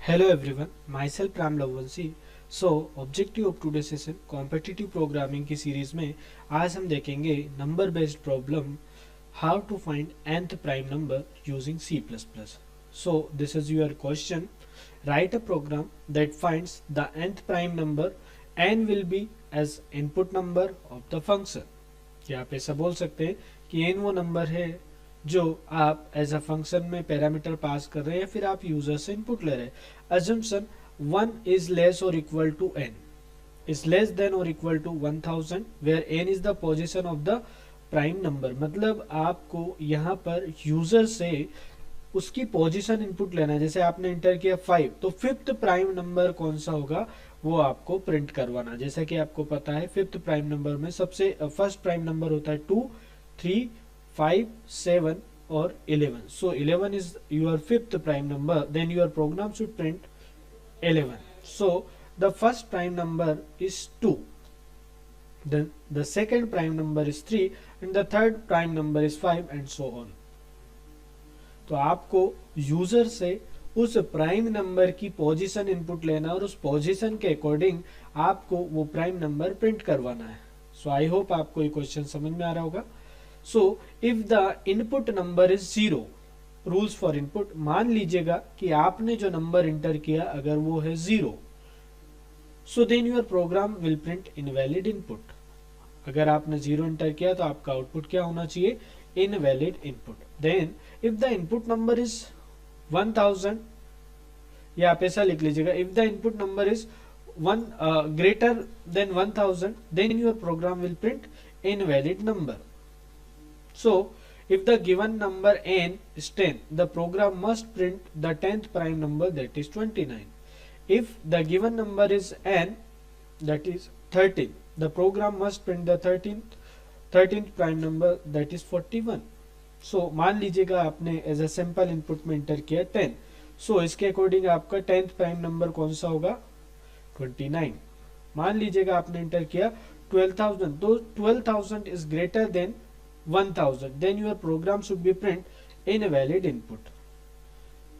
Hello everyone, myself Ram Lavansi। Objective of today session competitive programming की series में आज हम देखेंगे number based problem how to find nth prime number using C++। So this is your question. Write a program that finds the nth prime number n will be as input number of the function। या आप ऐसा बोल सकते हैं कि n वो number है जो आप एज अ फंक्शन में पैरामीटर पास कर रहे हैं या फिर आप यूजर से इनपुट ले रहे हैं। अजम्पशन 1 इज लेस और equal to n is less than और equal to 1000 where n is the position of the prime number. मतलब आपको यहाँ पर यूजर से उसकी पोजीशन इनपुट लेना है। जैसे आपने इंटर किया 5 तो फिफ्थ प्राइम नंबर कौन सा होगा वो आपको प्रिंट करवाना। जैसा कि आपको पता है फिफ्थ प्राइम नंबर में सबसे फर्स्ट प्राइम नंबर होता है 2, 3, 5, 7 और 11। So 11 is your fifth prime number, then your program should print 11. So the first prime number is 2, then the second prime number is 3 and the third prime number is 5 and so on। तो आपको user से उस prime number की position input लेना और उस position के according आपको वो प्राइम नंबर प्रिंट करवाना है। सो आई होप आपको ये क्वेश्चन समझ में आ रहा होगा। So if the input number is 0, rules for input, मान लीजिएगा कि आपने जो नंबर इंटर किया अगर वो है 0, so then your program will print invalid input. अगर आपने 0 इंटर किया तो आपका आउटपुट क्या होना चाहिए? Invalid input. Then if the input number is 1000, या आप ऐसा लिख लीजिएगा if the input number is greater than 1000 then your program will print invalid number। So if the given number n is 10, the program must print the 10th prime number, that is 29। If the given number is n, that is 13, the program must print the 13th prime number, that is 41। So मान लीजिएगा आपने as a simple input में inter किया 10, सो इसके according आपका 10th prime number कौन सा होगा? 29। मान लीजिएगा आपने इंटर किया 12,000, तो 12,000 is greater than 1000, then your program should be print invalid input।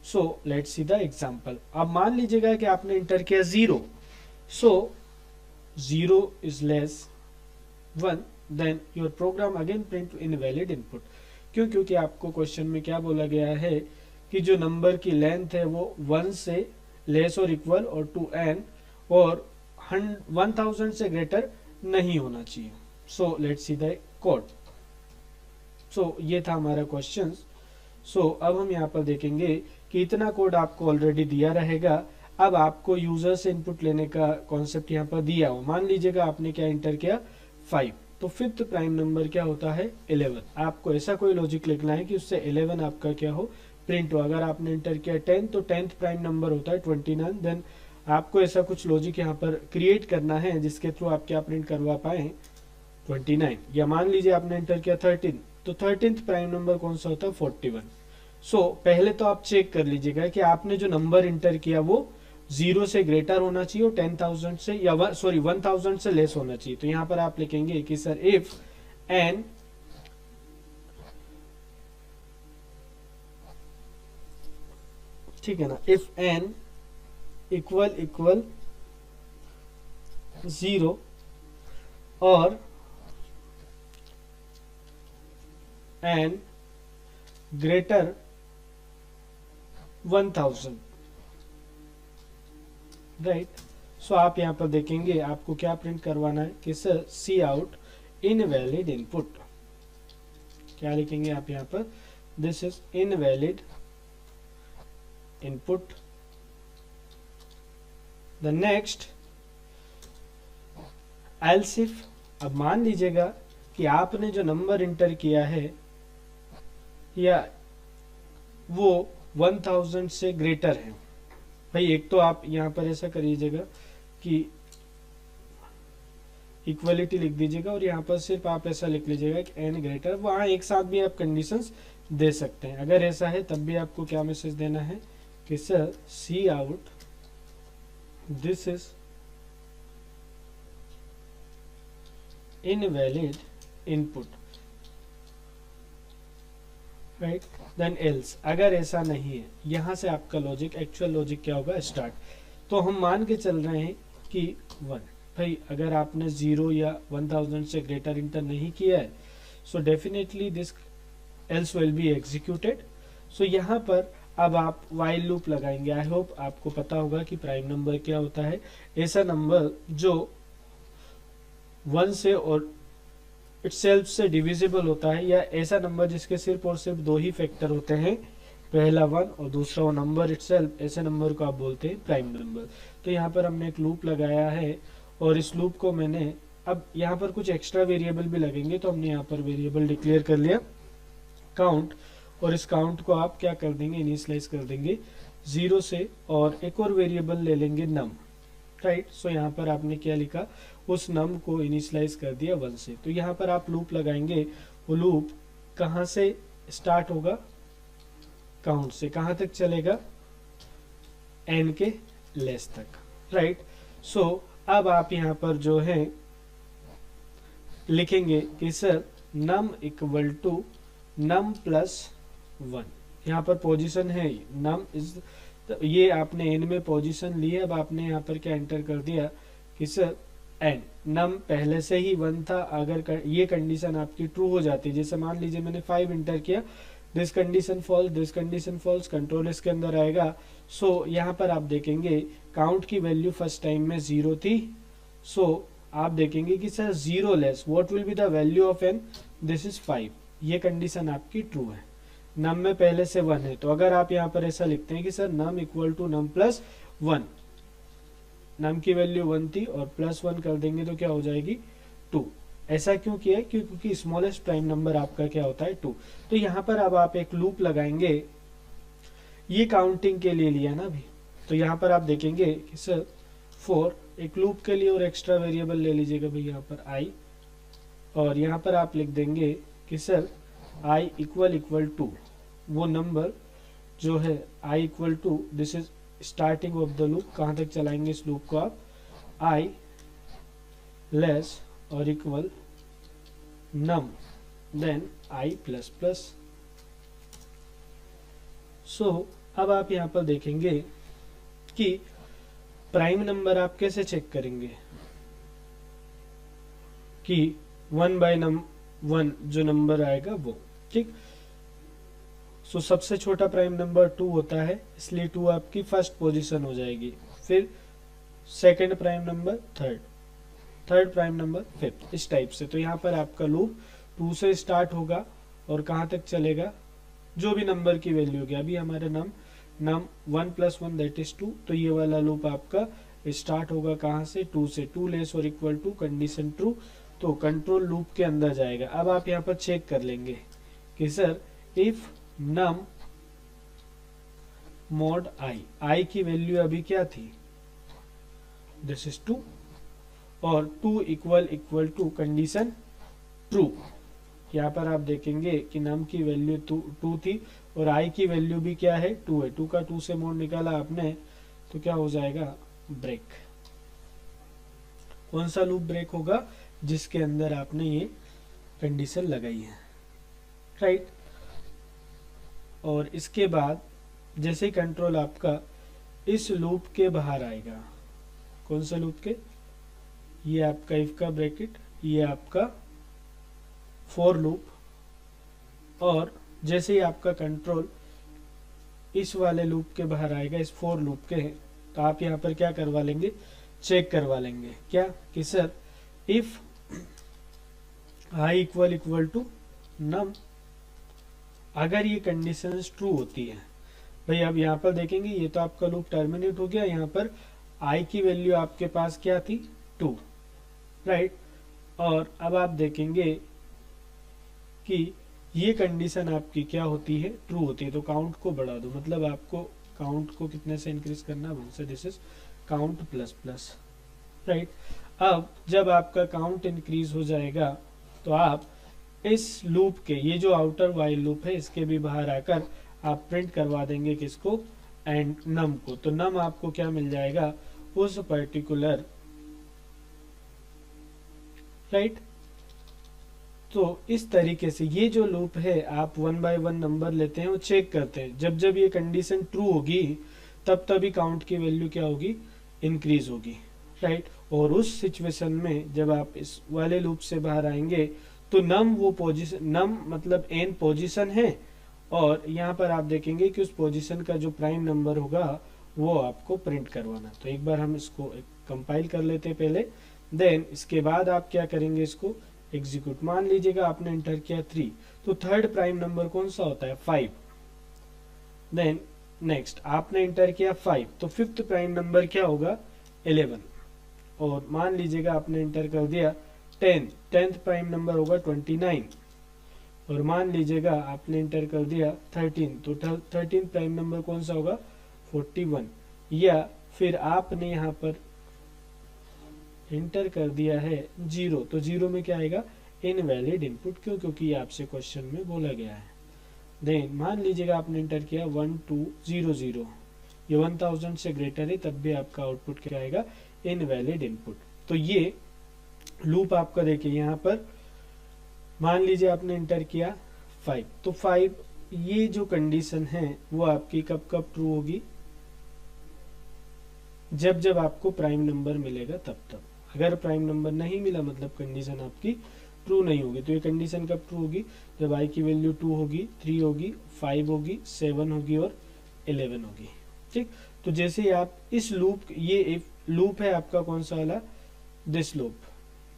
So let's see the example। अब मान लीजिएगा कि आपने इंटर किया 0, so 0 is less 1, then your program again print invalid input। क्यों? क्योंकि आपको क्वेश्चन में क्या बोला गया है कि जो नंबर की लेंथ है वो 1 से लेस और इक्वल और टू n और 1000 से ग्रेटर नहीं होना चाहिए। So let's see the code. So ये था हमारा क्वेश्चन। सो अब हम यहाँ पर देखेंगे कि इतना कोड आपको ऑलरेडी दिया रहेगा। अब आपको यूजर से इनपुट लेने का कॉन्सेप्ट यहाँ पर दिया हो। मान लीजिएगा आपने क्या इंटर किया 5, तो फिफ्थ प्राइम नंबर क्या होता है? 11। आपको ऐसा कोई लॉजिक लिखना है कि उससे 11 आपका क्या हो? प्रिंट हो। अगर आपने इंटर किया 10 तो 10th प्राइम नंबर होता है 29। देन आपको ऐसा कुछ लॉजिक यहाँ पर क्रिएट करना है जिसके थ्रू आप क्या प्रिंट करवा पाए? 29। या मान लीजिए आपने इंटर किया 13, तो 13th प्राइम नंबर कौन सा होता है? 41। सो पहले तो आप चेक कर लीजिएगा कि आपने जो नंबर इंटर किया वो 0 से ग्रेटर होना चाहिए और 10,000 से या 1000 से लेस होना चाहिए। तो यहाँ पर आप लिखेंगे कि सर इफ n ठीक है ना, इफ n इक्वल 0 और n ग्रेटर 1000, राइट। सो आप यहाँ पर देखेंगे आपको क्या प्रिंट करवाना है कि sir C out invalid input. क्या लिखेंगे आप यहाँ पर? This is invalid input. The next else if. अब मान लीजिएगा कि आपने जो नंबर इंटर किया है या वो 1000 से ग्रेटर है। भाई एक तो आप यहाँ पर ऐसा करिएगा कि इक्वलिटी लिख दीजिएगा और यहाँ पर सिर्फ आप ऐसा लिख लीजिएगा कि n ग्रेटर। वहाँ एक साथ भी आप कंडीशंस दे सकते हैं। अगर ऐसा है तब भी आपको क्या मैसेज देना है कि sir C out this is invalid input. Right, then else, अगर ऐसा नहीं है, यहाँ से आपका लॉजिक, एक्चुअल लॉजिक क्या होगा, स्टार्ट। तो हम मान के चल रहे हैं कि 1, भाई अगर आपने 0 या 1000 से ग्रेटर इंटर नहीं किया है, so definitely this else will be executed. So यहाँ पर अब आप वाइल लूप लगाएंगे। आई होप आपको पता होगा कि प्राइम नंबर क्या होता है, ऐसा नंबर जो 1 से और इटसेल्फ से डिविजिबल होता है, या ऐसा नंबर जिसके सिर्फ और सिर्फ दो ही फैक्टर होते हैं, पहला 1 और दूसरा वो नंबर इटसेल्फ, ऐसे नंबर को आप बोलते हैं प्राइम नंबर। तो यहाँ पर हमने एक लूप लगाया है और इस लूप को मैंने, अब यहाँ पर कुछ एक्स्ट्रा वेरिएबल भी लगेंगे, तो हमने यहाँ पर वेरिएबल डिक्लेयर कर लिया काउंट, और इस काउंट को आप क्या कर देंगे, इनिशियलाइज कर देंगे 0 से, और एक और वेरिएबल ले लेंगे नम, राइट। सो यहाँ पर आपने क्या लिखा, उस नम को इनिशियलाइज कर दिया 1 से। तो यहाँ पर आप लूप लगाएंगे, वो लूप कहाँ से स्टार्ट होगा, काउंट से, कहाँ तक चलेगा, n के लेस तक, राइट। सो अब आप यहाँ पर जो है लिखेंगे कि sir num equal to num plus 1, यहाँ पर पोजीशन है नम इज, तो ये आपने n में पोजीशन ली है। अब आपने यहाँ पर क्या एंटर कर दिया कि सर n, नम पहले से ही 1 था, अगर ये कंडीशन आपकी ट्रू हो जाती है, जैसे मान लीजिए मैंने 5 एंटर किया, this condition false, this condition false, control इसके अंदर आएगा। सो यहाँ पर आप देखेंगे काउंट की वैल्यू फर्स्ट टाइम में 0 थी, सो आप देखेंगे कि sir 0 less what will be the value of n, this is 5, ये कंडीशन आपकी ट्रू है। नम में पहले से 1 है, तो अगर आप यहाँ पर ऐसा लिखते हैं कि sir num equal to num plus 1, num की वैल्यू 1 थी और प्लस 1 कर देंगे तो क्या हो जाएगी 2। ऐसा क्यों किया, क्योंकि स्मॉलेस्ट प्राइम नंबर आपका क्या होता है 2। तो यहाँ पर अब आप एक लूप लगाएंगे, ये काउंटिंग के लिए लिया ना अभी, तो यहाँ पर आप देखेंगे कि सर फॉर, एक लूप के लिए और एक्स्ट्रा वेरिएबल ले लीजिएगा भाई यहाँ पर i, और यहाँ पर आप लिख देंगे कि सर i इक्वल टू वो नंबर जो है i equal to, this is starting of the loop, कहाँ तक चलाएंगे इस लूप को आप, i लेस और equal num then i plus plus. So अब आप यहाँ पर देखेंगे कि प्राइम नंबर आप कैसे चेक करेंगे कि 1 बाय नम 1 जो नंबर आएगा वो, ठीक। सो सबसे छोटा प्राइम नंबर 2 होता है, इसलिए 2 आपकी फर्स्ट पोजीशन हो जाएगी, फिर second prime number third prime number fifth, इस टाइप से। तो यहाँ पर आपका लूप 2 से स्टार्ट होगा और कहाँ तक चलेगा, जो भी नंबर की वैल्यू होगी, अभी हमारे नम 1 प्लस 1 दैट इज 2, तो ये वाला लूप आपका स्टार्ट होगा कहाँ से, 2 से, 2 लेस और इक्वल टू कंडीशन ट्रू, तो कंट्रोल लूप के अंदर जाएगा। अब आप यहाँ पर चेक कर लेंगे कि sir if num mod I की वैल्यू अभी क्या थी, दिस इज 2, और 2 इक्वल टू कंडीशन ट्रू, यहाँ पर आप देखेंगे कि नम की वैल्यू 2 थी और आई की वैल्यू भी क्या है 2 है, 2 का 2 से मोड निकाला आपने, तो क्या हो जाएगा ब्रेक। कौन सा लूप ब्रेक होगा, जिसके अंदर आपने ये कंडीशन लगाई है, राइट। और इसके बाद जैसे ही कंट्रोल आपका इस लूप के बाहर आएगा, कौन सा लूप के, ये आपका इफ का ब्रैकेट, ये आपका फॉर लूप, और जैसे ही आपका कंट्रोल इस वाले लूप के बाहर आएगा, इस फॉर लूप के, तो आप यहाँ पर क्या करवा लेंगे, चेक करवा लेंगे क्या कि sir if I equal to num, अगर ये कंडीशन ट्रू होती है भाई, अब यहाँ पर देखेंगे ये तो आपका लूप टर्मिनेट हो गया, यहाँ पर आई की वैल्यू आपके पास क्या थी 2, राइट। और अब आप देखेंगे कि ये कंडीशन आपकी क्या होती है, ट्रू होती है, तो काउंट को बढ़ा दो, मतलब आपको काउंट को कितने से इंक्रीज करना है, 1 से, this is count plus plus, right. अब जब आपका काउंट इंक्रीज हो जाएगा तो आप इस लूप के, ये जो आउटर वाइल लूप है, इसके भी बाहर आकर आप प्रिंट करवा देंगे किसको, एंड नम को, तो नम आपको क्या मिल जाएगा, उस पर्टिकुलर, राइट, तो इस तरीके से ये जो लूप है आप वन बाय वन नंबर लेते हैं और चेक करते हैं, जब जब ये कंडीशन ट्रू होगी तब तभी काउंट की वैल्यू क्या होगी, इंक्रीज होगी, राइट। और उस सिचुएशन में जब आप इस वाले लूप से बाहर आएंगे तो नम वो पोजीशन, नम मतलब एन पोजीशन है, और यहाँ पर आप देखेंगे कि उस पोजीशन का जो प्राइम नंबर होगा वो आपको प्रिंट करवाना। तो एक बार हम इसको कंपाइल कर लेते हैं पहले, देन इसके बाद आप क्या करेंगे, इसको एग्जीक्यूट। मान लीजिएगा आपने एंटर किया 3, तो थर्ड प्राइम नंबर कौन सा होता है, 5। देन नेक्स्ट आपने एंटर किया 5, तो फिफ्थ प्राइम नंबर क्या होगा, 11। और मान लीजिएगा आपने एंटर कर दिया 10, टेंथ प्राइम नंबर होगा 29। और मान लीजिएगा आपने एंटर कर दिया 13, तो 13 प्राइम नंबर कौन सा होगा, 41। या फिर आपने यहाँ पर एंटर कर दिया है 0, तो 0 में क्या आएगा, इनवैलिड इनपुट, क्यों, क्योंकि ये आपसे क्वेश्चन में बोला गया है। देन मान लीजिएगा आपने एंटर किया 1200, ये 1000 से ग्रेटर है, तब भी आपका आउटपुट क्या आएगा, इनवैलिड इनपुट। तो ये लूप आपका देखिए यहाँ पर मान लीजिए आपने एंटर किया 5, तो 5 ये जो कंडीशन है वो आपकी कब कब ट्रू होगी, जब जब आपको प्राइम नंबर मिलेगा तब तब। अगर प्राइम नंबर नहीं मिला मतलब कंडीशन आपकी ट्रू नहीं होगी। तो ये कंडीशन कब ट्रू होगी, जब आई की वैल्यू 2 होगी, 3 होगी, 5 होगी, 7 होगी और 11 होगी, ठीक। तो जैसे ही आप इस लूप, ये लूप है आपका कौन सा वाला, दिस लूप,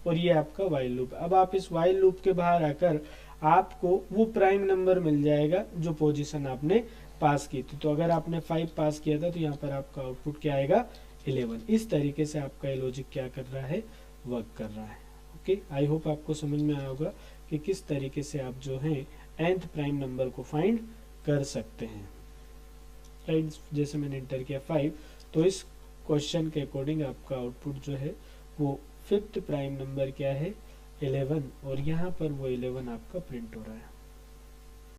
और ये आपका वाइल लूप। अब आप इस वाइल लूप के बाहर आकर आपको वो प्राइम नंबर मिल जाएगा जो पोजीशन आपने पास की थी। तो अगर आपने 5 पास किया था तो यहाँ पर आपका आउटपुट क्या आएगा, 11। इस तरीके से आपका ये लॉजिक क्या कर रहा है, वर्क कर रहा है। ओके, आई होप आपको समझ में आया होगा कि किस तरीके से आप जो है nth प्राइम नंबर को फाइंड कर सकते हैं, राइट। जैसे मैंने एंटर किया 5, तो इस क्वेश्चन के अकॉर्डिंग आपका आउटपुट जो है वो फिफ्थ प्राइम नंबर क्या है, 11, और यहाँ पर वो 11 आपका प्रिंट हो रहा है।